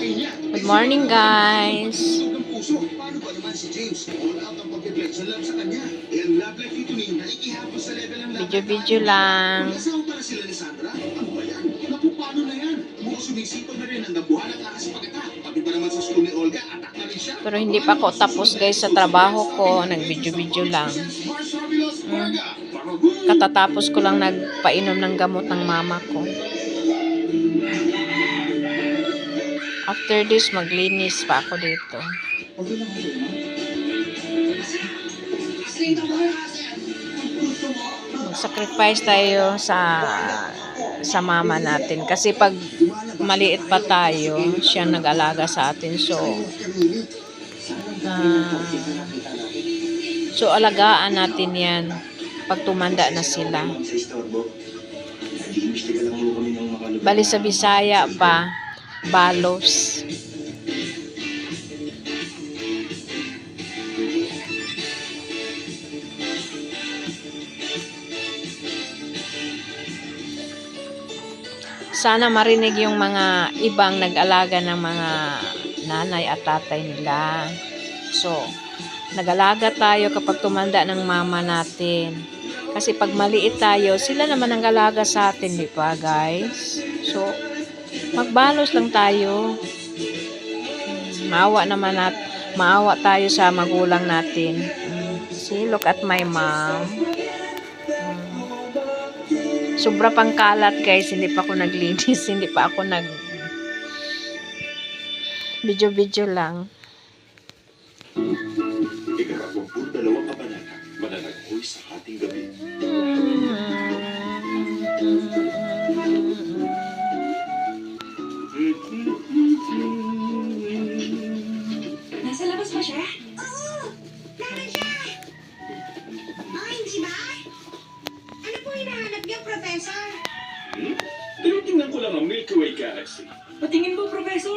Good morning, guys. Video-video lang. Pero hindi pa ako tapos, guys, sa trabaho ko. Nag-video-video lang. Katatapos ko lang nagpainom ng gamot ng mama ko. After this, maglinis pa ako dito. Mag-sacrifice tayo sa mama natin. Kasi pag maliit pa tayo, siya nag-alaga sa atin. So alagaan natin yan pag tumanda na sila. Bali sa Bisaya pa, balos. Sana marinig yung mga ibang nag-alaga ng mga nanay at tatay nila. So, nag-alaga tayo kapag tumanda ng mama natin. Kasi pag maliit tayo, sila naman ang alaga sa atin, di ba, guys? So, magbalos lang tayo. Maawa tayo sa magulang natin. See, look at my mom. Sobra pang kalat, guys. Hindi pa ako naglinis. Hindi pa ako video-video lang. Ika-22 kabanata, mananaghoy sa ating gabi. Nasa labas ba siya? Oo! Naman siya! Oh, hindi ba? Ano po hinahanap niyo, Professor? Tinitingnan ko lang ang Milky Way Galaxy. Patingin po, Professor.